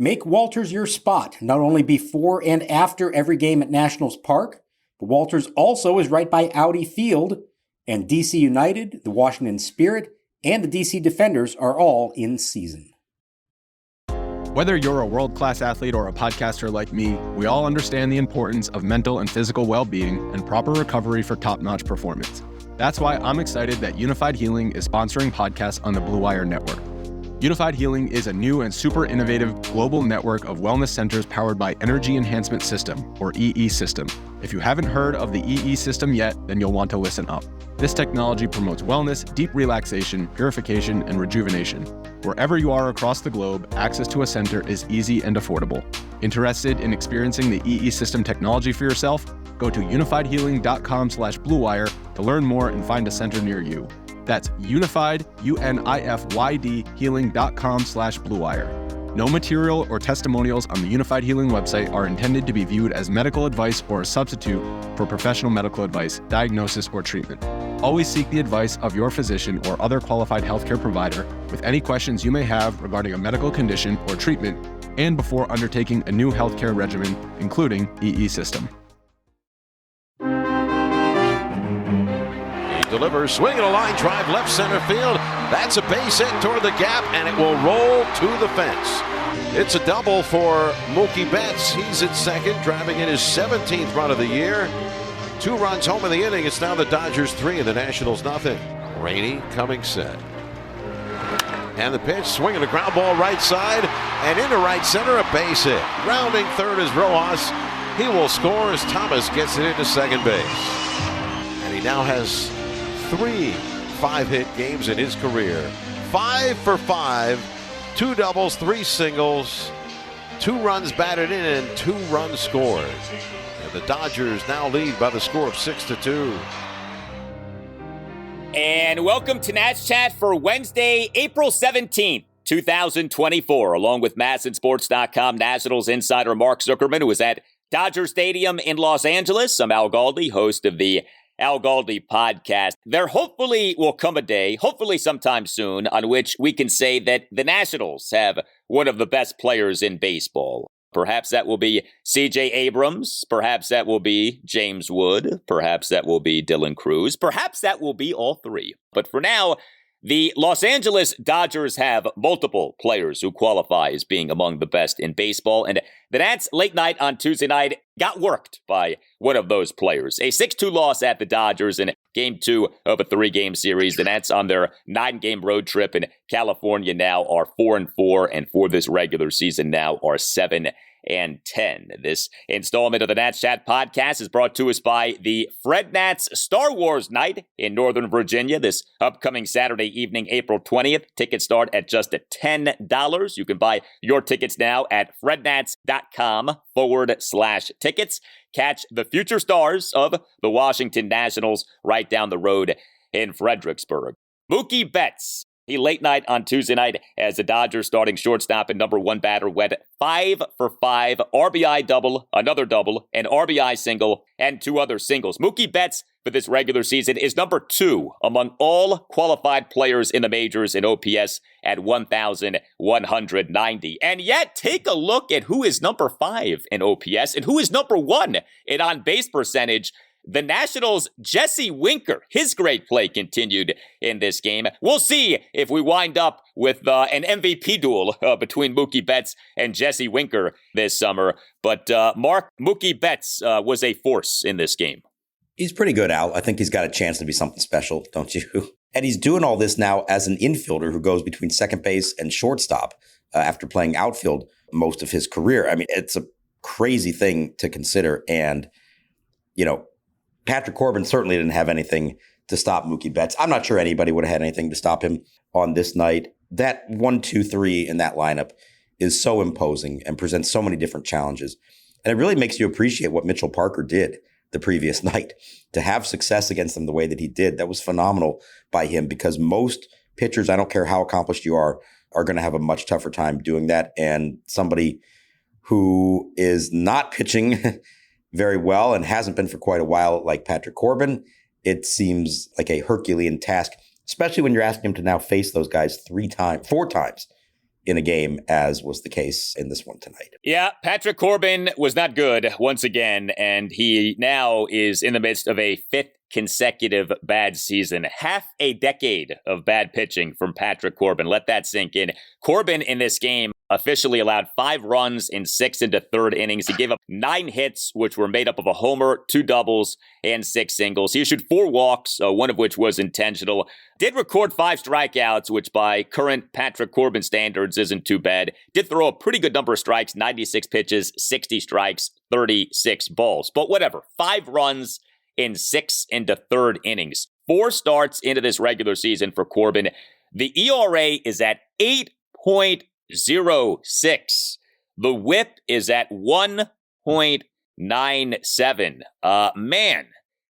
Make Walters your spot, not only before and after every game at Nationals Park, but Walters also is right by Audi Field, and DC United, the Washington Spirit, and the DC Defenders are all in season. Whether you're a world-class athlete or a podcaster like me, we all understand the importance of mental and physical well-being and proper recovery for top-notch performance. That's why I'm excited that Unified Healing is sponsoring podcasts on the Blue Wire Network. Unified Healing is a new and super innovative global network of wellness centers powered by Energy Enhancement System, or EE System. If you haven't heard of the EE System yet, then you'll want to listen up. This technology promotes wellness, deep relaxation, purification, and rejuvenation. Wherever you are across the globe, access to a center is easy and affordable. Interested in experiencing the EE System technology for yourself? Go to unifiedhealing.com/bluewire to learn more and find a center near you. That's unified, UNIFYD, healing.com/bluewire. No material or testimonials on the Unified Healing website are intended to be viewed as medical advice or a substitute for professional medical advice, diagnosis, or treatment. Always seek the advice of your physician or other qualified healthcare provider with any questions you may have regarding a medical condition or treatment and before undertaking a new healthcare regimen, including EE System. Delivers, swinging a line drive left center field. That's a base hit toward the gap, and it will roll to the fence. It's a double for Mookie Betts. He's at second, driving in his 17th run of the year. 2 runs home in the inning. It's now the Dodgers 3 and the Nationals nothing. Rainey coming set. And the pitch, swinging a ground ball right side, and into right center, a base hit. Rounding third is Rojas. He will score as Thomas gets it into second base. And he now has 3 5-hit games in his career. 5 for 5, 2 doubles, 3 singles, 2 runs batted in, and 2 runs scored. And the Dodgers now lead by the score of 6-2. And welcome to Nats Chat for Wednesday, April 17th, 2024. Along with MASNsports.com Nationals insider Mark Zuckerman, who is at Dodger Stadium in Los Angeles. I'm Al Galdi, host of the Al Galdi podcast. There hopefully will come a day, hopefully sometime soon, on which we can say that the Nationals have one of the best players in baseball. Perhaps that will be C.J. Abrams. Perhaps that will be James Wood. Perhaps that will be Dylan Cruz. Perhaps that will be all 3. But for now, the Los Angeles Dodgers have multiple players who qualify as being among the best in baseball, and the Nats late night on Tuesday night got worked by one of those players. A 6-2 loss at the Dodgers in Game 2 of a 3-game series. The Nats on their 9-game road trip in California now are 4-4, and for this regular season now are 7-10. This installment of the Nats Chat podcast is brought to us by the Fred Nats Star Wars Night in Northern Virginia this upcoming Saturday evening, April 20th. Tickets start at just $10. You can buy your tickets now at frednats.com/tickets. Catch the future stars of the Washington Nationals right down the road in Fredericksburg. Mookie Betts. He late night on Tuesday night as the Dodgers starting shortstop and number 1 batter went 5 for 5, RBI double, another double, an RBI single, and 2 other singles. Mookie Betts for this regular season is number 2 among all qualified players in the majors in OPS at 1,190. And yet, take a look at who is number 5 in OPS and who is number 1 in on-base percentage. The Nationals' Jesse Winker, his great play continued in this game. We'll see if we wind up with an MVP duel between Mookie Betts and Jesse Winker this summer. But Mark, Mookie Betts was a force in this game. He's pretty good, Al. I think he's got a chance to be something special, don't you? And he's doing all this now as an infielder who goes between second base and shortstop after playing outfield most of his career. I mean, it's a crazy thing to consider. And, you know, Patrick Corbin certainly didn't have anything to stop Mookie Betts. I'm not sure anybody would have had anything to stop him on this night. That 1-2-3 in that lineup is so imposing and presents so many different challenges. And it really makes you appreciate what Mitchell Parker did the previous night. To have success against them the way that he did, that was phenomenal by him, because most pitchers, I don't care how accomplished you are going to have a much tougher time doing that. And somebody who is not pitching very well and hasn't been for quite a while, like Patrick Corbin, it seems like a Herculean task, especially when you're asking him to now face those guys 4 times in a game, as was the case in this one tonight. Yeah, Patrick Corbin was not good once again, and he now is in the midst of a fifth consecutive bad season. Half a decade of bad pitching from Patrick Corbin. Let that sink in. Corbin in this game officially allowed 5 runs in 6 into third innings. He gave up 9 hits, which were made up of a homer, 2 doubles, and 6 singles. He issued 4 walks, one of which was intentional. Did record 5 strikeouts, which by current Patrick Corbin standards isn't too bad. Did throw a pretty good number of strikes, 96 pitches, 60 strikes, 36 balls. But whatever, 5 runs in 6 into third innings. 4 starts into this regular season for Corbin. The ERA is at 8.06. The whip is at 1.97. Man,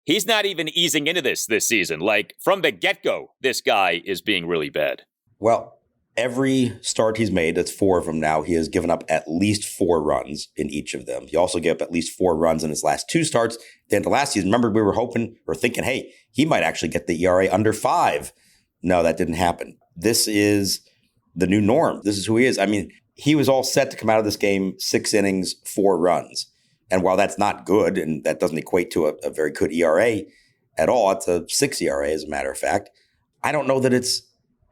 he's not even easing into this season. Like, from the get-go, this guy is being really bad. Well, every start he's made, that's 4 of them now, he has given up at least 4 runs in each of them. He also gave up at least 4 runs in his last 2 starts. Then the last season, remember, we were hoping or thinking, hey, he might actually get the ERA under 5. No, that didn't happen. This is the new norm. This is who he is. I mean, he was all set to come out of this game 6 innings, 4 runs. And while that's not good, and that doesn't equate to a very good ERA at all, it's a 6 ERA as a matter of fact, I don't know that it's,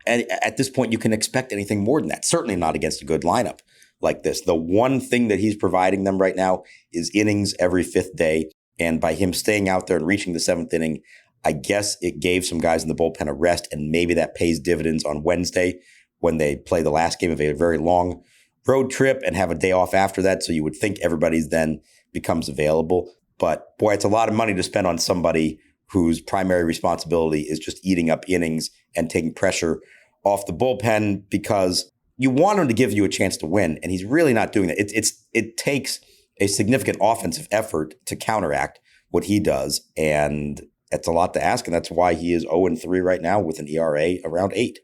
at this point, you can expect anything more than that. Certainly not against a good lineup like this. The one thing that he's providing them right now is innings every 5th day. And by him staying out there and reaching the 7th inning, I guess it gave some guys in the bullpen a rest, and maybe that pays dividends on Wednesday when they play the last game of a very long road trip and have a day off after that. So you would think everybody's then becomes available. But boy, it's a lot of money to spend on somebody whose primary responsibility is just eating up innings and taking pressure off the bullpen, because you want him to give you a chance to win, and he's really not doing that. It takes a significant offensive effort to counteract what he does, and it's a lot to ask, and that's why he is 0-3 right now with an ERA around 8.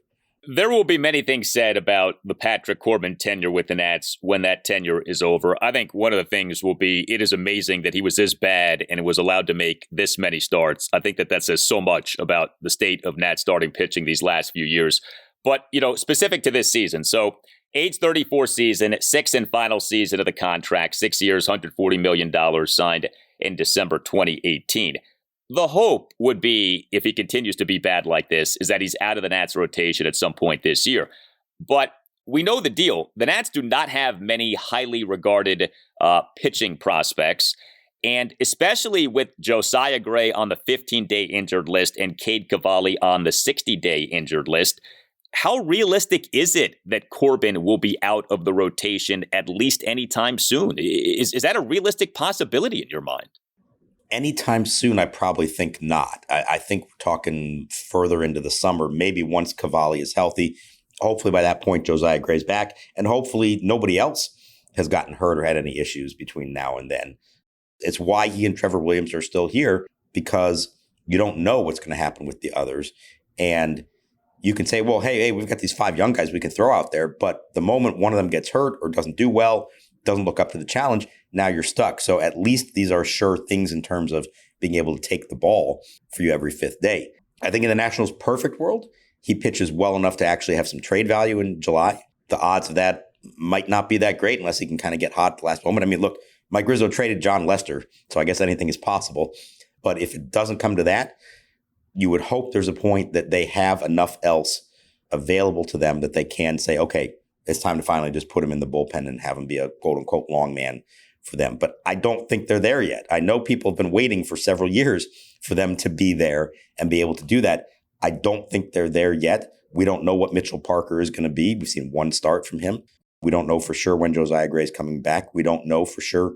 There will be many things said about the Patrick Corbin tenure with the Nats when that tenure is over. I think one of the things will be, it is amazing that he was this bad and was allowed to make this many starts. I think that says so much about the state of Nats starting pitching these last few years. But, specific to this season, so age 34 season, 6th and final season of the contract, 6 years, $140 million signed in December 2018. The hope would be, if he continues to be bad like this, is that he's out of the Nats rotation at some point this year. But we know the deal. The Nats do not have many highly regarded pitching prospects. And especially with Josiah Gray on the 15-day injured list and Cade Cavalli on the 60-day injured list, how realistic is it that Corbin will be out of the rotation at least anytime soon? Is that a realistic possibility in your mind? Anytime soon, I probably think not. I think we're talking further into the summer, maybe once Cavalli is healthy. Hopefully by that point, Josiah Gray's back, and hopefully nobody else has gotten hurt or had any issues between now and then. It's why he and Trevor Williams are still here, because you don't know what's going to happen with the others. And you can say, well, hey, we've got these 5 young guys we can throw out there, but the moment one of them gets hurt or doesn't do well, doesn't look up to the challenge, now you're stuck. So at least these are sure things in terms of being able to take the ball for you every 5th day. I think in the Nationals' perfect world, he pitches well enough to actually have some trade value in July. The odds of that might not be that great unless he can kind of get hot at the last moment. I mean, look, Mike Rizzo traded John Lester, so I guess anything is possible. But if it doesn't come to that, you would hope there's a point that they have enough else available to them that they can say, okay, it's time to finally just put him in the bullpen and have him be a quote-unquote long man for them. But I don't think they're there yet. I know people have been waiting for several years for them to be there and be able to do that. I don't think they're there yet. We don't know what Mitchell Parker is going to be. We've seen 1 start from him. We don't know for sure when Josiah Gray is coming back. We don't know for sure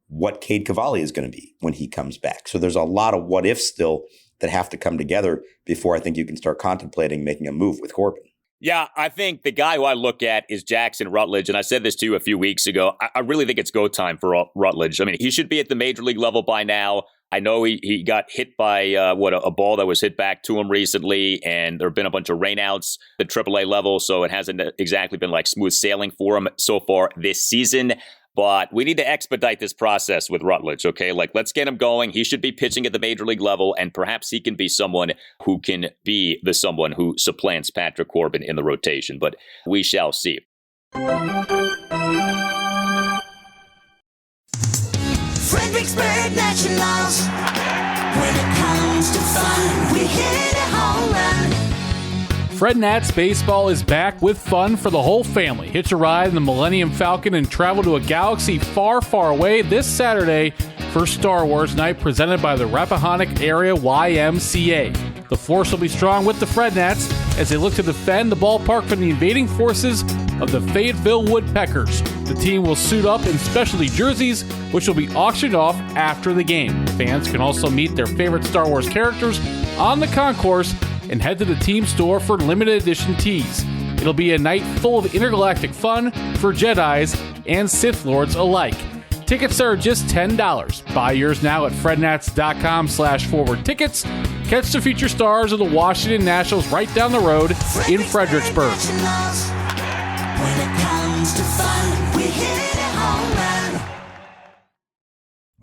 what Cade Cavalli is going to be when he comes back. So there's a lot of what ifs still that have to come together before I think you can start contemplating making a move with Corbin. Yeah, I think the guy who I look at is Jackson Rutledge, and I said this to you a few weeks ago. I really think it's go time for Rutledge. I mean, he should be at the major league level by now. I know he got hit by a ball that was hit back to him recently, and there have been a bunch of rainouts at AAA level, so it hasn't exactly been like smooth sailing for him so far this season. But we need to expedite this process with Rutledge, okay? Like, let's get him going. He should be pitching at the major league level, and perhaps he can be someone who can be someone who supplants Patrick Corbin in the rotation. But we shall see. Fredericksburg Nationals. When it comes to fun, we hit a home run. Fred Nats Baseball is back with fun for the whole family. Hitch a ride in the Millennium Falcon and travel to a galaxy far, far away this Saturday for Star Wars Night, presented by the Rappahannock Area YMCA. The force will be strong with the Fred Nats as they look to defend the ballpark from the invading forces of the Fayetteville Woodpeckers. The team will suit up in specialty jerseys, which will be auctioned off after the game. Fans can also meet their favorite Star Wars characters on the concourse and head to the team store for limited edition tees. It'll be a night full of intergalactic fun for Jedis and Sith Lords alike. Tickets are just $10. Buy yours now at frednats.com/forward tickets. Catch the feature stars of the Washington Nationals right down the road in Fredericksburg. When it comes to fun, we hit a home run.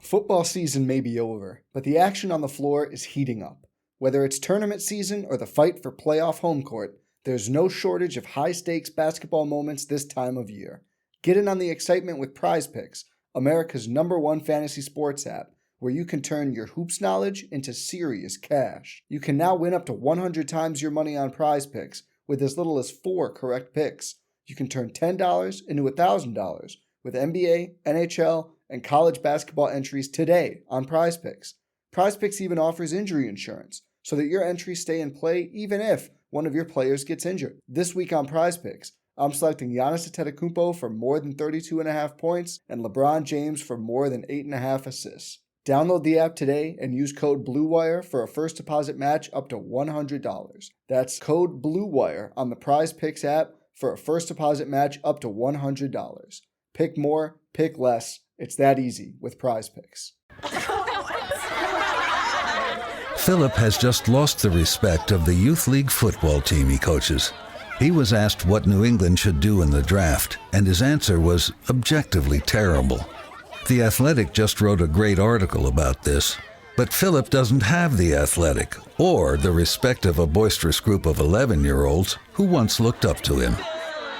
Football season may be over, but the action on the floor is heating up. Whether it's tournament season or the fight for playoff home court, there's no shortage of high-stakes basketball moments this time of year. Get in on the excitement with Prize Picks, America's #1 fantasy sports app, where you can turn your hoops knowledge into serious cash. You can now win up to 100 times your money on Prize Picks with as little as 4 correct picks. You can turn $10 into $1,000 with NBA, NHL, and college basketball entries today on Prize Picks. Prize Picks even offers injury insurance, so that your entries stay in play even if one of your players gets injured. This week on Prize Picks, I'm selecting Giannis Antetokounmpo for more than 32.5 points and LeBron James for more than 8.5 assists. Download the app today and use code BLUEWIRE for a first deposit match up to $100. That's code BLUEWIRE on the Prize Picks app for a first deposit match up to $100. Pick more, pick less. It's that easy with Prize Picks. Philip has just lost the respect of the youth league football team he coaches. He was asked what New England should do in the draft, and his answer was objectively terrible. The Athletic just wrote a great article about this, but Philip doesn't have the Athletic or the respect of a boisterous group of 11-year-olds who once looked up to him.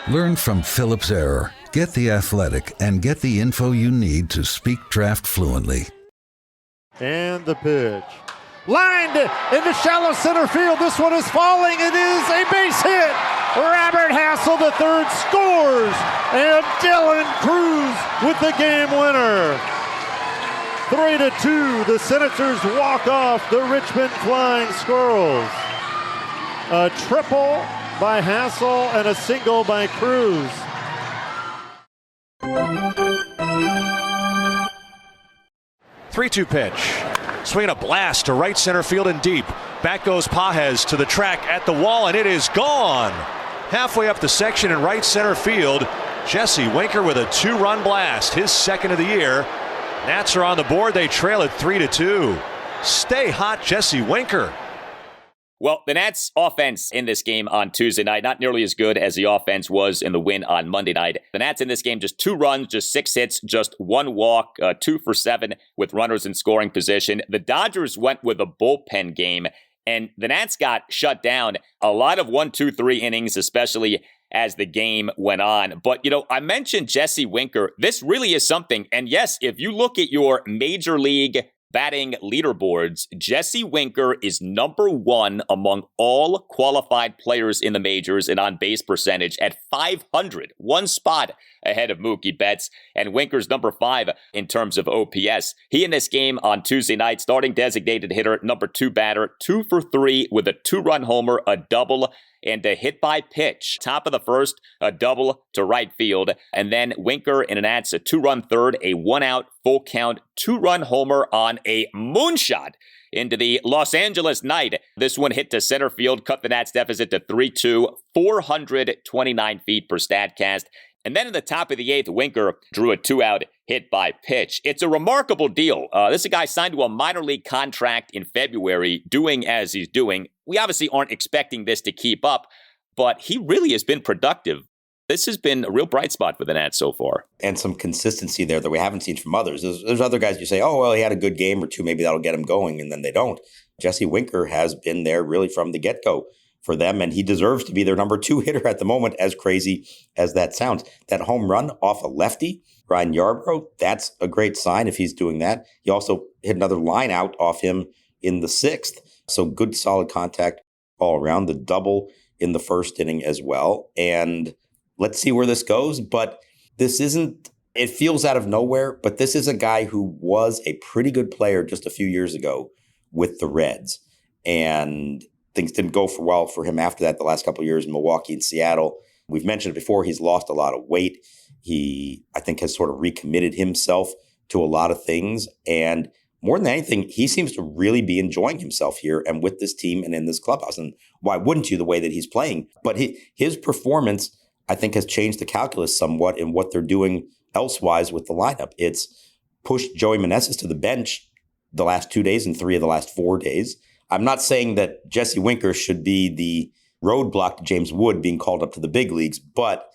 Learn from Philip's error, get the Athletic, and get the info you need to speak draft fluently. And the pitch. Lined into shallow center field. This one is falling. It is a base hit. Robert Hassel, the third, scores. And Dylan Cruz with the game winner. 3-2. The Senators walk off the Richmond Flying Squirrels. A triple by Hassel and a single by Cruz. Three-two pitch. Swinging a blast to right center field and deep. Back goes Pages to the track at the wall, and it is gone. Halfway up the section in right center field, Jesse Winker with a 2-run blast, his second of the year. Nats are on the board. They trail it 3-2. Stay hot, Jesse Winker. Well, the Nats' offense in this game on Tuesday night, not nearly as good as the offense was in the win on Monday night. The Nats in this game, just 2 runs, just 6 hits, just 1 walk, 2 for 7 with runners in scoring position. The Dodgers went with a bullpen game, and the Nats got shut down. A lot of 1, 2, 3 innings, especially as the game went on. But, I mentioned Jesse Winker. This really is something. And yes, if you look at your major league batting leaderboards, Jesse Winker is number 1 among all qualified players in the majors in on-base percentage at 500, 1 spot ahead of Mookie Betts, and Winker's number 5 in terms of OPS. He in this game on Tuesday night, starting designated hitter, number 2 batter, 2 for 3 with a 2-run homer, a double, and a hit by pitch. Top of the first, a double to right field. And then Winker in an Nats, a 2-run third, a 1-out, full count, 2-run homer on a moonshot into the Los Angeles night. This one hit to center field, cut the Nats deficit to 3-2, 429 feet per Statcast. And then in the top of the 8th, Winker drew a 2-out hit by pitch. It's a remarkable deal. This is a guy signed to a minor league contract in February, doing as he's doing. We obviously aren't expecting this to keep up, but he really has been productive. This has been a real bright spot for the Nats so far. And some consistency there that we haven't seen from others. There's other guys you say, oh, well, he had a good game or two, maybe that'll get him going, and then they don't. Jesse Winker has been there really from the get-go. for them, and he deserves to be their number 2 hitter at the moment, as crazy as that sounds. That home run off a lefty, Ryan Yarbrough, that's a great sign if he's doing that. He also hit another line out off him in the 6th. So good, solid contact all around. The double in the first inning as well. And let's see where this goes. But this isn't, it feels out of nowhere, but this is a guy who was a pretty good player just a few years ago with the Reds. And things didn't go for well for him after that the last couple of years in Milwaukee and Seattle. We've mentioned it before, he's lost a lot of weight. He, I think, has sort of recommitted himself to a lot of things. And more than anything, he seems to really be enjoying himself here and with this team and in this clubhouse. And why wouldn't you, the way that he's playing? But his performance, I think, has changed the calculus somewhat in what they're doing elsewise with the lineup. It's pushed Joey Meneses to the bench the last 2 days and 3 of the last 4 days. I'm not saying that Jesse Winker should be the roadblock to James Wood being called up to the big leagues, but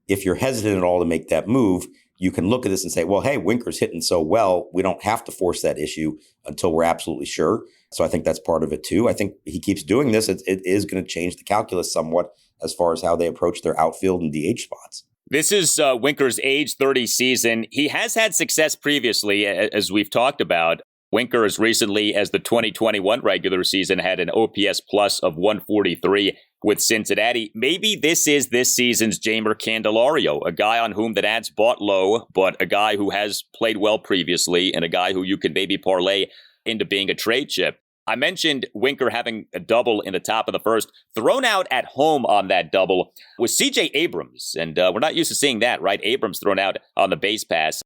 if you're hesitant at all to make that move, you can look at this and say, well, hey, Winker's hitting so well, we don't have to force that issue until we're absolutely sure. So I think that's part of it too. I think he keeps doing this. It is going to change the calculus somewhat as far as how they approach their outfield and DH spots. This is Winker's age 30 season. He has had success previously, as we've talked about. Winker, as recently as the 2021 regular season, had an OPS plus of 143 with Cincinnati. Maybe this is this season's Jeimer Candelario, a guy on whom the Nats bought low, but a guy who has played well previously and a guy who you could maybe parlay into being a trade chip. I mentioned Winker having a double in the top of the first. Thrown out at home on that double was C.J. Abrams, and we're not used to seeing that, right? Abrams thrown out on the base pass.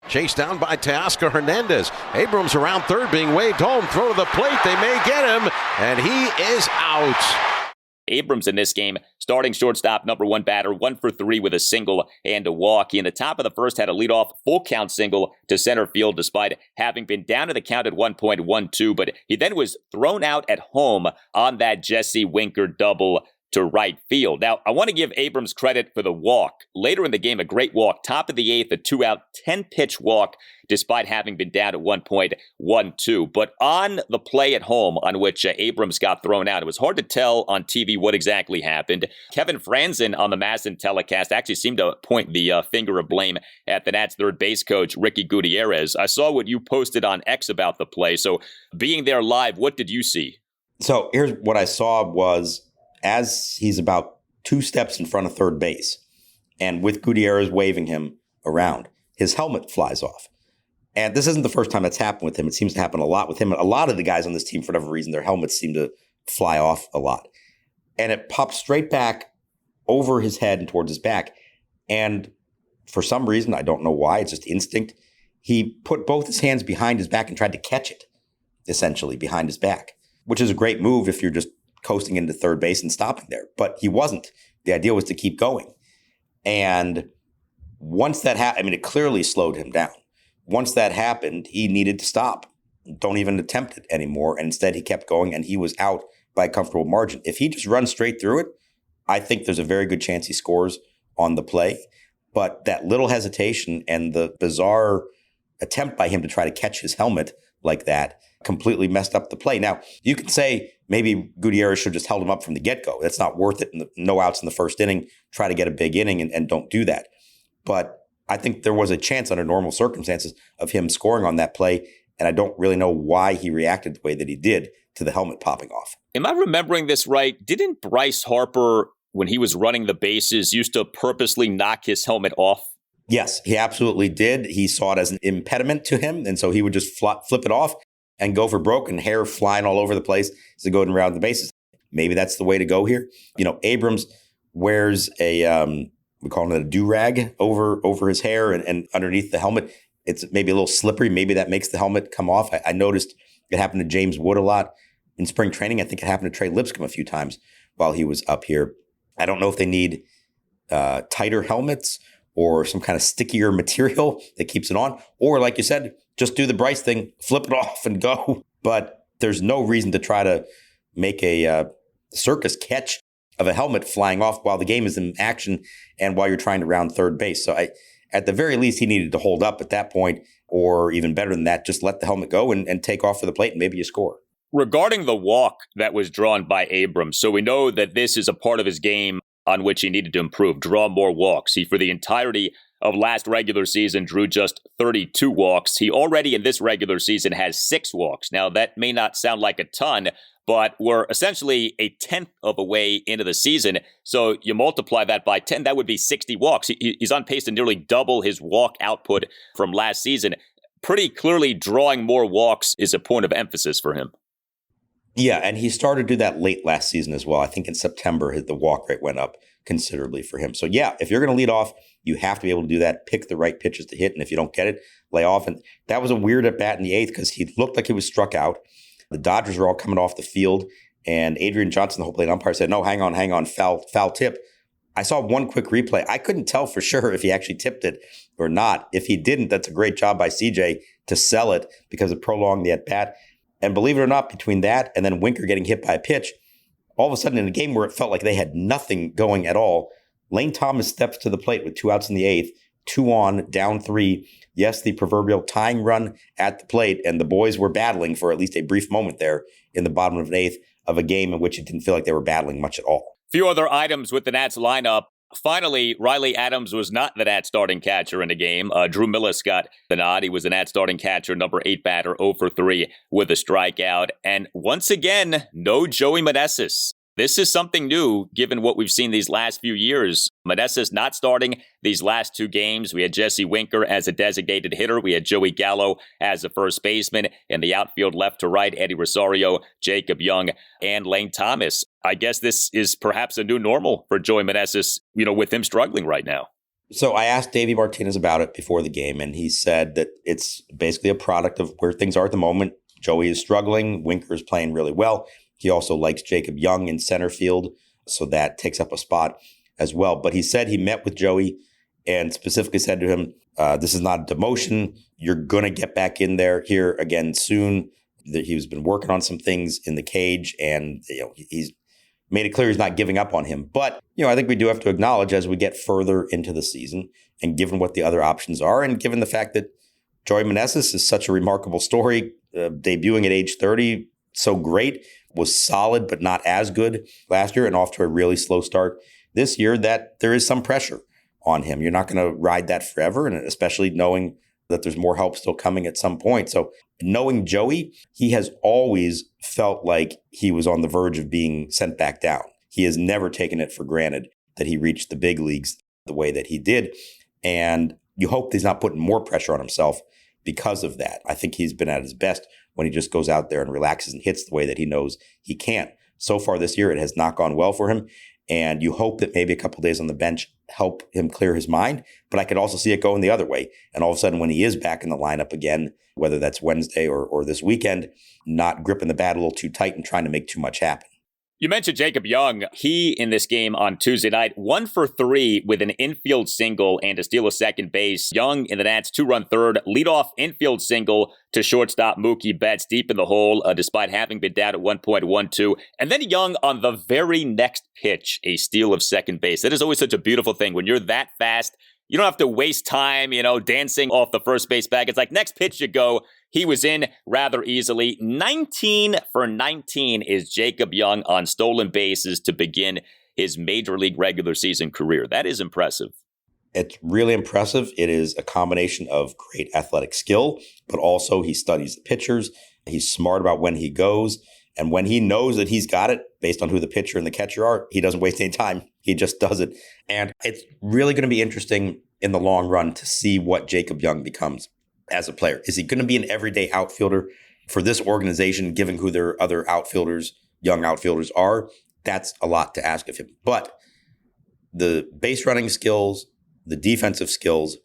Chased down by Teoscar Hernandez. Abrams around third being waved home. Throw to the plate. They may get him. And he is out. Abrams in this game, starting shortstop, number 1 batter, 1 for 3 with a single and a walk. He in the top of the first had a leadoff full count single to center field despite having been down to the count at 1.12. But he then was thrown out at home on that Jesse Winker double to right field. Now, I want to give Abrams credit for the walk. Later in the game, a great walk. Top of the 8th, a 2-out, 10-pitch walk, despite having been down at 1.12. But on the play at home on which Abrams got thrown out, it was hard to tell on TV what exactly happened. Kevin Franzen on the MASN telecast actually seemed to point the finger of blame at the Nats third base coach, Ricky Gutierrez. I saw what you posted on X about the play. So being there live, what did you see? So here's what I saw was, as he's about 2 steps in front of third base, and with Gutierrez waving him around, his helmet flies off. And this isn't the first time that's happened with him. It seems to happen a lot with him. A lot of the guys on this team, for whatever reason, their helmets seem to fly off a lot. And it pops straight back over his head and towards his back. And for some reason, I don't know why, it's just instinct, he put both his hands behind his back and tried to catch it, essentially, behind his back, which is a great move if you're just coasting into third base and stopping there. But he wasn't. The idea was to keep going. And once that happened, it clearly slowed him down. Once that happened, he needed to stop. Don't even attempt it anymore. And instead, he kept going, and he was out by a comfortable margin. If he just runs straight through it, I think there's a very good chance he scores on the play. But that little hesitation and the bizarre attempt by him to try to catch his helmet like that completely messed up the play. Now, you could say maybe Gutierrez should have just held him up from the get-go. That's not worth it. No outs in the first inning. Try to get a big inning and don't do that. But I think there was a chance under normal circumstances of him scoring on that play, and I don't really know why he reacted the way that he did to the helmet popping off. Am I remembering this right? Didn't Bryce Harper, when he was running the bases, used to purposely knock his helmet off? Yes, he absolutely did. He saw it as an impediment to him, and so he would just flip it off and go for broke, and hair flying all over the place as they go around the bases. Maybe that's the way to go here. Abrams wears a, we call it a do-rag over his hair and underneath the helmet. It's maybe a little slippery. Maybe that makes the helmet come off. I noticed it happened to James Wood a lot in spring training. I think it happened to Trey Lipscomb a few times while he was up here. I don't know if they need tighter helmets or some kind of stickier material that keeps it on. Or like you said, just do the Bryce thing, flip it off and go. But there's no reason to try to make a circus catch of a helmet flying off while the game is in action and while you're trying to round third base. So at the very least, he needed to hold up at that point, or even better than that, just let the helmet go and take off for the plate and maybe you score. Regarding the walk that was drawn by Abrams, so we know that this is a part of his game on which he needed to improve, draw more walks. He, for the entirety of last regular season, drew just 32 walks. He already in this regular season has 6 walks. Now, that may not sound like a ton, but we're essentially a 10th of a way into the season. So you multiply that by 10, that would be 60 walks. He's on pace to nearly double his walk output from last season. Pretty clearly, drawing more walks is a point of emphasis for him. Yeah, and he started to do that late last season as well. I think in September, the walk rate went up considerably for him. So yeah, if you're going to lead off, you have to be able to do that, pick the right pitches to hit, and if you don't get it, lay off. And that was a weird at-bat in the 8th because he looked like he was struck out. The Dodgers were all coming off the field, and Adrian Johnson, the whole plate umpire, said, no, hang on, foul tip. I saw one quick replay. I couldn't tell for sure if he actually tipped it or not. If he didn't, that's a great job by CJ to sell it because it prolonged the at-bat. And believe it or not, between that and then Winker getting hit by a pitch, all of a sudden in a game where it felt like they had nothing going at all, Lane Thomas steps to the plate with 2 outs in the 8th, 2 on, down 3. Yes, the proverbial tying run at the plate, and the boys were battling for at least a brief moment there in the bottom of an 8th of a game in which it didn't feel like they were battling much at all. Few other items with the Nats lineup. Finally, Riley Adams was not the Nats starting catcher in the game. Drew Millis got the nod. He was the Nats starting catcher, number 8 batter, 0 for 3 with a strikeout. And once again, no Joey Meneses. This is something new, given what we've seen these last few years. Meneses not starting these last 2 games. We had Jesse Winker as a designated hitter. We had Joey Gallo as a first baseman. In the outfield, left to right, Eddie Rosario, Jacob Young, and Lane Thomas. I guess this is perhaps a new normal for Joey Meneses, with him struggling right now. So I asked Davey Martinez about it before the game, and he said that it's basically a product of where things are at the moment. Joey is struggling. Winker is playing really well. He also likes Jacob Young in center field, so that takes up a spot as well. But he said he met with Joey and specifically said to him, this is not a demotion. You're going to get back in there here again soon. He's been working on some things in the cage, and he's made it clear he's not giving up on him. But, I think we do have to acknowledge as we get further into the season, and given what the other options are, and given the fact that Joey Meneses is such a remarkable story, debuting at age 30, so great, was solid but not as good last year and off to a really slow start this year, that there is some pressure on him. You're not going to ride that forever, and especially knowing that there's more help still coming at some point. So knowing Joey, he has always felt like he was on the verge of being sent back down. He has never taken it for granted that he reached the big leagues the way that he did. And you hope he's not putting more pressure on himself because of that. I think he's been at his best when he just goes out there and relaxes and hits the way that he knows he can. So far this year, it has not gone well for him. And you hope that maybe a couple of days on the bench help him clear his mind. But I could also see it going the other way. And all of a sudden, when he is back in the lineup again, whether that's Wednesday or this weekend, not gripping the bat a little too tight and trying to make too much happen. You mentioned Jacob Young. He, in this game on Tuesday night, 1 for 3 with an infield single and a steal of second base. Young in the Nats' 2-run third, leadoff infield single to shortstop Mookie Betts deep in the hole, despite having been down at 1.12. And then Young on the very next pitch, a steal of second base. That is always such a beautiful thing. When you're that fast, you don't have to waste time, dancing off the first base bag. It's like next pitch you go. He was in rather easily. 19 for 19 is Jacob Young on stolen bases to begin his major league regular season career. That is impressive. It's really impressive. It is a combination of great athletic skill, but also he studies the pitchers. He's smart about when he goes. And when he knows that he's got it, based on who the pitcher and the catcher are, he doesn't waste any time. He just does it. And it's really going to be interesting in the long run to see what Jacob Young becomes as a player. Is he going to be an everyday outfielder for this organization, given who their other outfielders, young outfielders are? That's a lot to ask of him. But the base running skills, the defensive skills,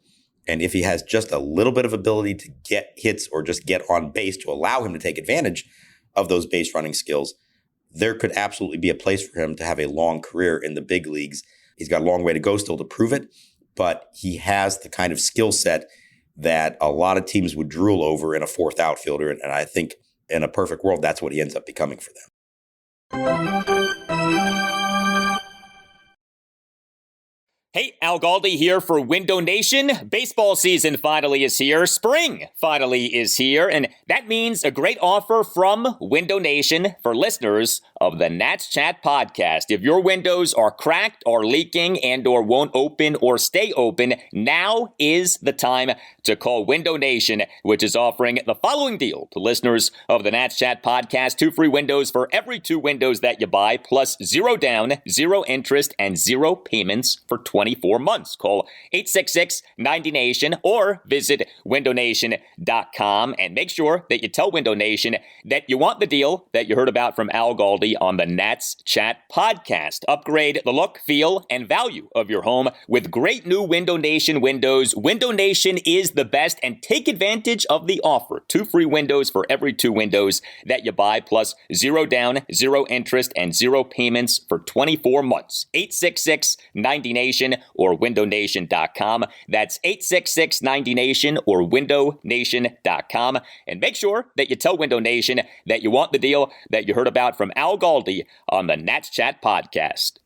and if he has just a little bit of ability to get hits or just get on base to allow him to take advantage of those base running skills, there could absolutely be a place for him to have a long career in the big leagues. He's got a long way to go still to prove it, but he has the kind of skill set that a lot of teams would drool over in a fourth outfielder. And I think in a perfect world, that's what he ends up becoming for them. Hey, Al Galdi here for Window Nation. Baseball season finally is here. Spring finally is here. And that means a great offer from Window Nation for listeners of the Nats Chat podcast. If your windows are cracked or leaking and or won't open or stay open, now is the time to call Window Nation, which is offering the following deal to listeners of the Nats Chat podcast. 2 free windows for every 2 windows that you buy, plus 0 down, 0 interest, and 0 payments for 24 months. Call 866-90-NATION or visit windownation.com and make sure that you tell Window Nation that you want the deal that you heard about from Al Galdi on the Nats Chat podcast. Upgrade the look, feel, and value of your home with great new Window Nation windows. Window Nation is the best, and take advantage of the offer. 2 free windows for every 2 windows that you buy, plus 0 down, 0 interest, and 0 payments for 24 months. 866-90-NATION or windownation.com. That's 866-90-NATION or windownation.com. And make sure that you tell Window Nation that you want the deal that you heard about from Al Galdi on the Nats Chat podcast.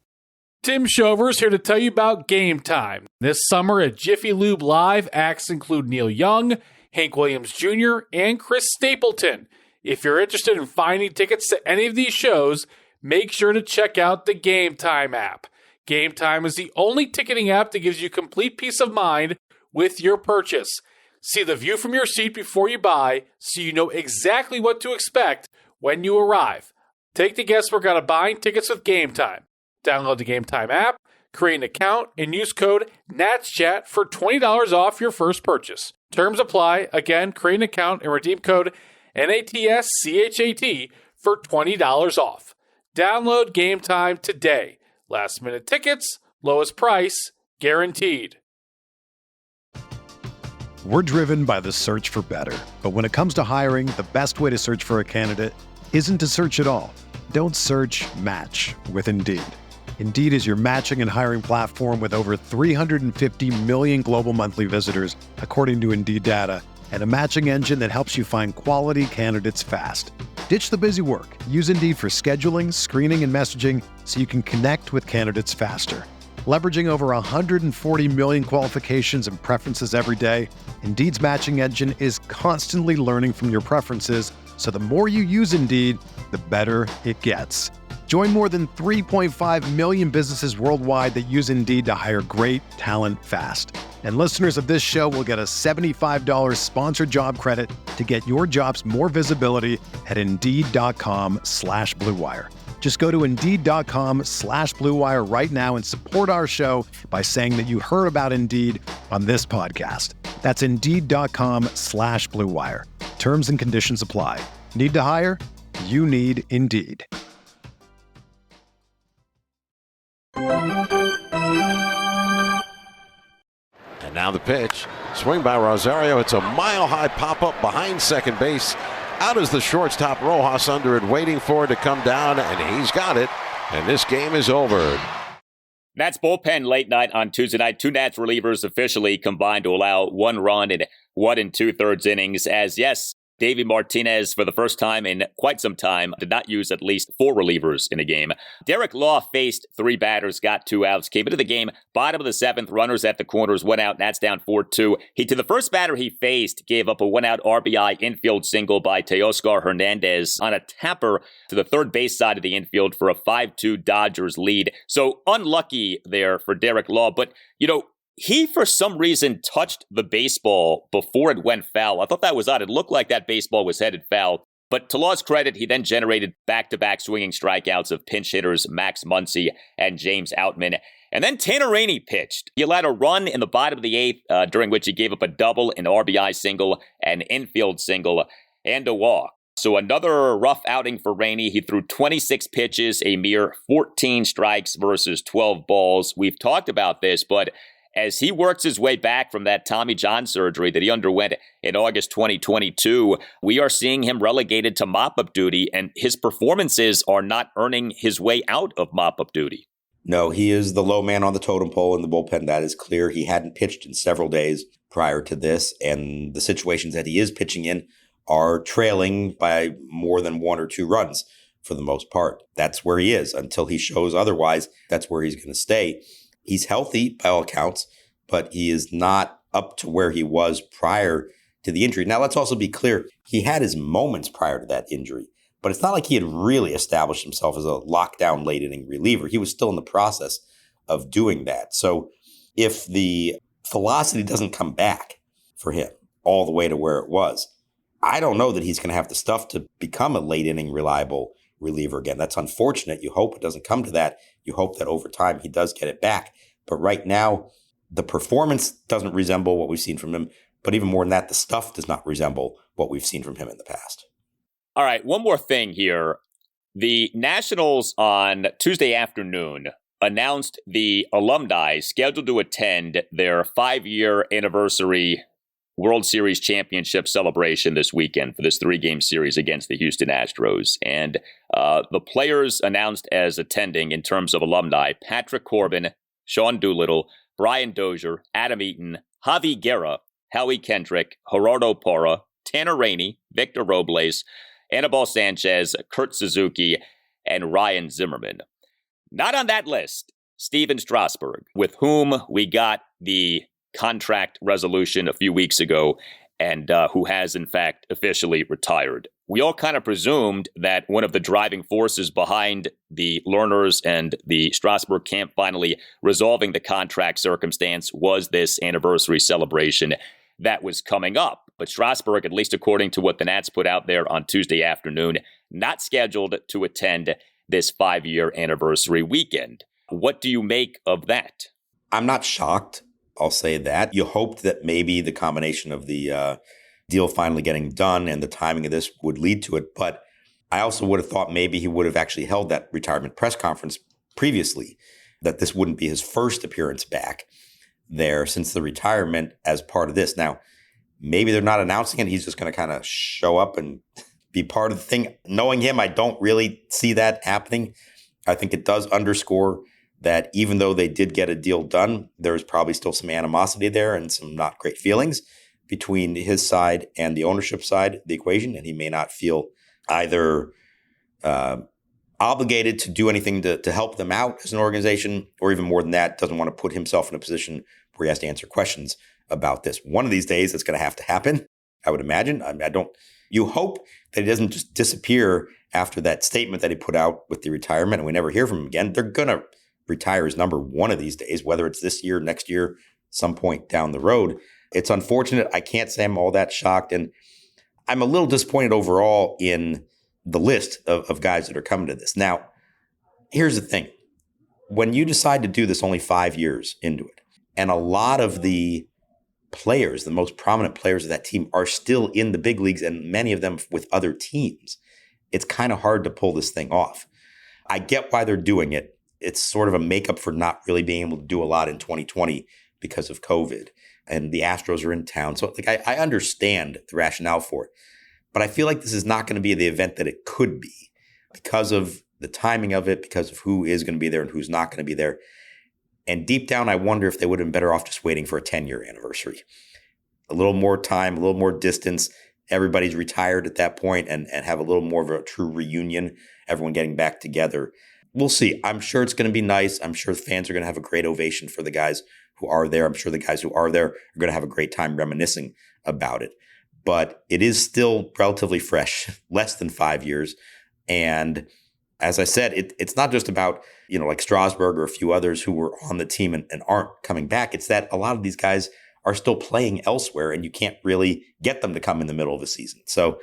Tim Shover's here to tell you about Game Time. This summer at Jiffy Lube Live, acts include Neil Young, Hank Williams Jr., and Chris Stapleton. If you're interested in finding tickets to any of these shows, make sure to check out the Game Time app. Game Time is the only ticketing app that gives you complete peace of mind with your purchase. See the view from your seat before you buy, so you know exactly what to expect when you arrive. Take the guesswork out of buying tickets with Game Time. Download the Game Time app, create an account, and use code NATSCHAT for $20 off your first purchase. Terms apply. Again, create an account and redeem code NATSCHAT for $20 off. Download Game Time today. Last minute tickets, lowest price, guaranteed. We're driven by the search for better. But when it comes to hiring, the best way to search for a candidate isn't to search at all. Don't search, match with Indeed. Indeed is your matching and hiring platform with over 350 million global monthly visitors, according to Indeed data, and a matching engine that helps you find quality candidates fast. Ditch the busy work. Use Indeed for scheduling, screening, and messaging so you can connect with candidates faster. Leveraging over 140 million qualifications and preferences every day, Indeed's matching engine is constantly learning from your preferences, so the more you use Indeed, the better it gets. Join more than 3.5 million businesses worldwide that use Indeed to hire great talent fast. And listeners of this show will get a $75 sponsored job credit to get your jobs more visibility at Indeed.com/Blue Wire. Just go to Indeed.com/Blue Wire right now and support our show by saying that you heard about Indeed on this podcast. That's Indeed.com/Blue Wire. Terms and conditions apply. Need to hire? You need Indeed. And now the pitch. Swing by Rosario. It's a mile-high pop-up behind second base. Out is the shortstop, Rojas, under it, waiting for it to come down, and he's got it. And this game is over. Nats bullpen late night on Tuesday night. 2 Nats relievers officially combined to allow 1 run in 1 2/3 innings. As yes, Davey Martinez, for the first time in quite some time, did not use at least 4 relievers in a game. Derek Law faced 3 batters, got 2 outs, came into the game, bottom of the 7th, runners at the corners, 1 out, Nats down 4-2. To the first batter he faced, gave up a 1-out RBI infield single by Teoscar Hernandez on a tapper to the third base side of the infield for a 5-2 Dodgers lead. So unlucky there for Derek Law, but, he, for some reason, touched the baseball before it went foul. I thought that was odd. It looked like that baseball was headed foul. But to Law's credit, he then generated back-to-back swinging strikeouts of pinch hitters Max Muncy and James Outman. And then Tanner Rainey pitched. He allowed a run in the bottom of the 8th, during which he gave up a double, an RBI single, an infield single, and a walk. So another rough outing for Rainey. He threw 26 pitches, a mere 14 strikes versus 12 balls. We've talked about this, but as he works his way back from that Tommy John surgery that he underwent in August 2022, we are seeing him relegated to mop-up duty, and his performances are not earning his way out of mop-up duty. No, he is the low man on the totem pole in the bullpen. That is clear. He hadn't pitched in several days prior to this, and the situations that he is pitching in are trailing by more than 1 or 2 runs for the most part. That's where he is. Until he shows otherwise, that's where he's going to stay. He's healthy by all accounts, but he is not up to where he was prior to the injury. Now, let's also be clear. He had his moments prior to that injury, but it's not like he had really established himself as a lockdown late inning reliever. He was still in the process of doing that. So if the velocity doesn't come back for him all the way to where it was, I don't know that he's going to have the stuff to become a late inning reliable reliever again. That's unfortunate. You hope it doesn't come to that. You hope that over time he does get it back. But right now, the performance doesn't resemble what we've seen from him. But even more than that, the stuff does not resemble what we've seen from him in the past. All right, one more thing here. The Nationals on Tuesday afternoon announced the alumni scheduled to attend their 5-year anniversary World Series championship celebration this weekend for this 3-game series against the Houston Astros. And the players announced as attending in terms of alumni: Patrick Corbin, Sean Doolittle, Brian Dozier, Adam Eaton, Javi Guerra, Howie Kendrick, Gerardo Porra, Tanner Rainey, Victor Robles, Anibal Sanchez, Kurt Suzuki, and Ryan Zimmerman. Not on that list, Stephen Strasburg, with whom we got the contract resolution a few weeks ago and who has, in fact, officially retired. We all kind of presumed that one of the driving forces behind the Lerners and the Strasburg camp finally resolving the contract circumstance was this anniversary celebration that was coming up. But Strasburg, at least according to what the Nats put out there on Tuesday afternoon, not scheduled to attend this 5-year anniversary weekend. What do you make of that? I'm not shocked. I'll say that. You hoped that maybe the combination of the deal finally getting done and the timing of this would lead to it. But I also would have thought maybe he would have actually held that retirement press conference previously, that this wouldn't be his first appearance back there since the retirement as part of this. Now, maybe they're not announcing it. He's just going to kind of show up and be part of the thing. Knowing him, I don't really see that happening. I think it does underscore that even though they did get a deal done, there's probably still some animosity there and some not great feelings between his side and the ownership side of the equation. And he may not feel either obligated to do anything to help them out as an organization, or even more than that, doesn't want to put himself in a position where he has to answer questions about this. One of these days, it's going to have to happen, I would imagine. You hope that he doesn't just disappear after that statement that he put out with the retirement and we never hear from him again. They're going to retire his number one of these days, whether it's this year, next year, some point down the road. It's unfortunate. I can't say I'm all that shocked. And I'm a little disappointed overall in the list of guys that are coming to this. Now, here's the thing. When you decide to do this only 5 years into it, and a lot of the players, the most prominent players of that team, are still in the big leagues, and many of them with other teams, it's kind of hard to pull this thing off. I get why they're doing it. It's sort of a makeup for not really being able to do a lot in 2020 because of COVID. And the Astros are in town. So I understand the rationale for it. But I feel like this is not going to be the event that it could be because of the timing of it, because of who is going to be there and who's not going to be there. And deep down, I wonder if they would have been better off just waiting for a 10-year anniversary. A little more time, a little more distance. Everybody's retired at that point and have a little more of a true reunion, everyone getting back together. We'll see. I'm sure it's going to be nice. I'm sure the fans are going to have a great ovation for the guys who are there. I'm sure the guys who are there are going to have a great time reminiscing about it. But it is still relatively fresh, less than 5 years. And as I said, it's not just about, like Strasburg or a few others who were on the team and aren't coming back. It's that a lot of these guys are still playing elsewhere and you can't really get them to come in the middle of a season. So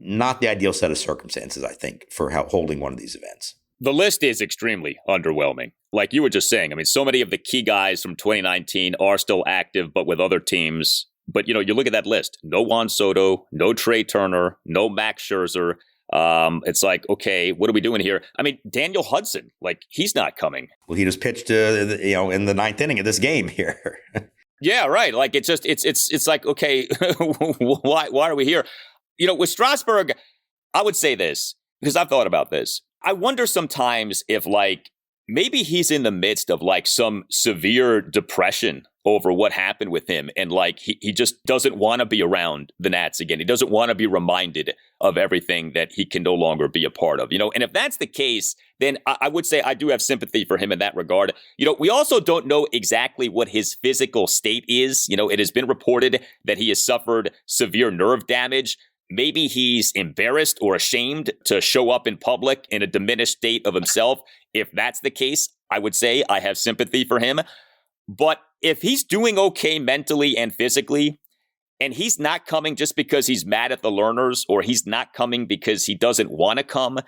not the ideal set of circumstances, I think, for holding one of these events. The list is extremely underwhelming. Like you were just saying, so many of the key guys from 2019 are still active, but with other teams. But, you look at that list. No Juan Soto, no Trey Turner, no Max Scherzer. It's like, okay, what are we doing here? Daniel Hudson, he's not coming. Well, he just pitched, in the ninth inning of this game here. Yeah, right. It's like, okay, why are we here? With Strasburg, I would say this because I've thought about this. I wonder sometimes if maybe he's in the midst of like some severe depression over what happened with him. And like, he just doesn't want to be around the Nats again. He doesn't want to be reminded of everything that he can no longer be a part of, and if that's the case, then I would say I do have sympathy for him in that regard. We also don't know exactly what his physical state is. It has been reported that he has suffered severe nerve damage. Maybe he's embarrassed or ashamed to show up in public in a diminished state of himself. If that's the case, I would say I have sympathy for him. But if he's doing okay mentally and physically, and he's not coming just because he's mad at the learners, or he's not coming because he doesn't want to come,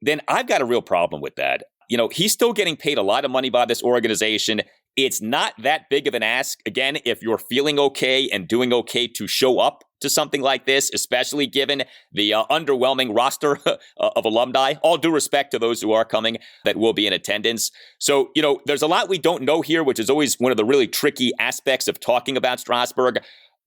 then I've got a real problem with that. He's still getting paid a lot of money by this organization. It's not that big of an ask, again, if you're feeling okay and doing okay to show up to something like this, especially given the underwhelming roster of alumni. All due respect to those who are coming that will be in attendance. So, there's a lot we don't know here, which is always one of the really tricky aspects of talking about Strasburg.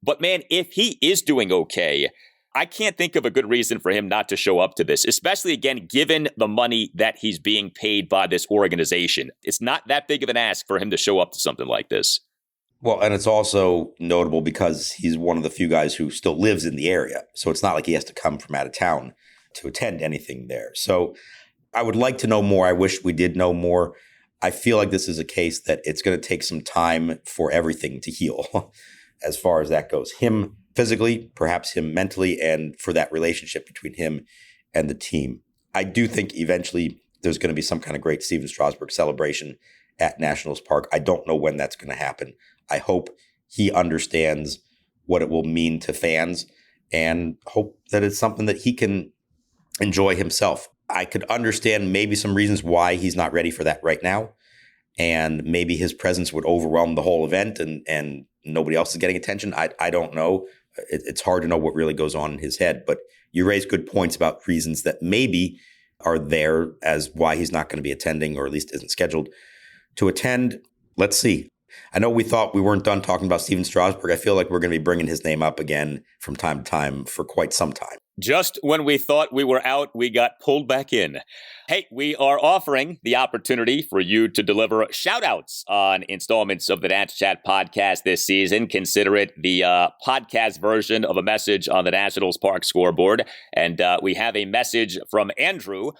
But man, if he is doing okay, I can't think of a good reason for him not to show up to this, especially, again, given the money that he's being paid by this organization. It's not that big of an ask for him to show up to something like this. Well, and it's also notable because he's one of the few guys who still lives in the area. So it's not like he has to come from out of town to attend anything there. So I would like to know more. I wish we did know more. I feel like this is a case that it's going to take some time for everything to heal as far as that goes. Him physically, perhaps him mentally, and for that relationship between him and the team. I do think eventually there's going to be some kind of great Stephen Strasburg celebration at Nationals Park. I don't know when that's going to happen. I hope he understands what it will mean to fans and hope that it's something that he can enjoy himself. I could understand maybe some reasons why he's not ready for that right now. And maybe his presence would overwhelm the whole event and nobody else is getting attention. I don't know. It's hard to know what really goes on in his head. But you raise good points about reasons that maybe are there as why he's not going to be attending, or at least isn't scheduled to attend. Let's see. I know we thought we weren't done talking about Stephen Strasburg. I feel like we're going to be bringing his name up again from time to time for quite some time. Just when we thought we were out, we got pulled back in. Hey, we are offering the opportunity for you to deliver shout-outs on installments of the Nats Chat podcast this season. Consider it the podcast version of a message on the Nationals Park scoreboard. And we have a message from Andrew.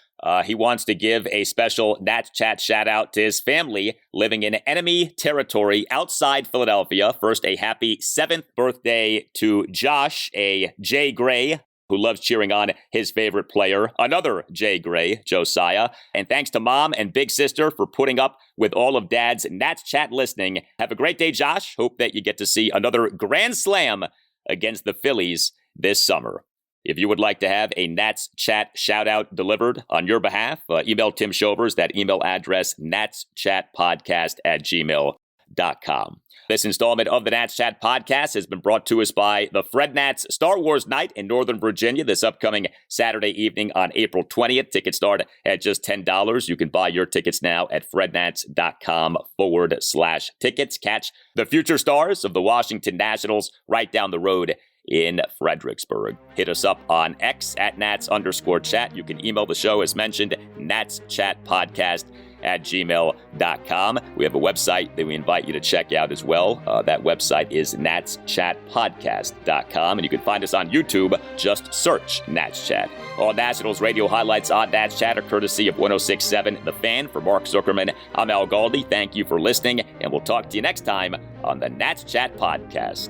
He wants to give a special Nats Chat shout-out to his family living in enemy territory outside Philadelphia. First, a happy 7th birthday to Josh, a Jay Gray, who loves cheering on his favorite player, another Jay Gray, Josiah. And thanks to Mom and Big Sister for putting up with all of Dad's Nats Chat listening. Have a great day, Josh. Hope that you get to see another grand slam against the Phillies this summer. If you would like to have a Nats Chat shout-out delivered on your behalf, email Tim Shovers, that email address, natschatpodcast@gmail.com. This installment of the Nats Chat podcast has been brought to us by the Fred Nats Star Wars Night in Northern Virginia this upcoming Saturday evening on April 20th. Tickets start at just $10. You can buy your tickets now at frednats.com/tickets. Catch the future stars of the Washington Nationals right down the road in Fredericksburg. Hit us up on X at Nats_chat. You can email the show as mentioned, natschatpodcast@gmail.com. We have a website that we invite you to check out as well. That website is natschatpodcast.com, and you can find us on YouTube. Just search Nats Chat. All Nationals radio highlights on Nats Chat are courtesy of 106.7 The Fan. For Mark Zuckerman, I'm Al Galdi. Thank you for listening, and we'll talk to you next time on the Nats Chat podcast.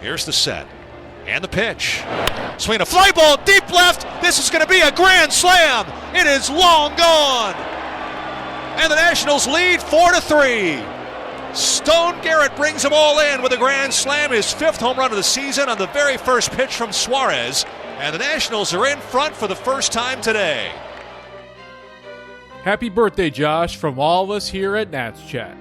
Here's the set and the pitch. Swing a fly ball deep left. This is going to be a grand slam. It is long gone. And the Nationals lead 4-3. Stone Garrett brings them all in with a grand slam, his 5th home run of the season on the very first pitch from Suarez. And the Nationals are in front for the first time today. Happy birthday, Josh, from all of us here at Nats Chat.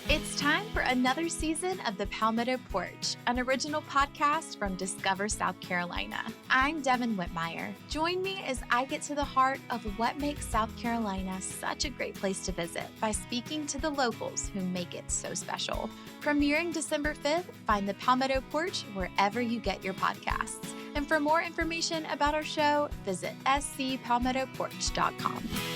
It's time for another season of The Palmetto Porch, an original podcast from Discover South Carolina. I'm Devin Whitmire. Join me as I get to the heart of what makes South Carolina such a great place to visit by speaking to the locals who make it so special. Premiering December 5th, find The Palmetto Porch wherever you get your podcasts. And for more information about our show, visit scpalmettoporch.com.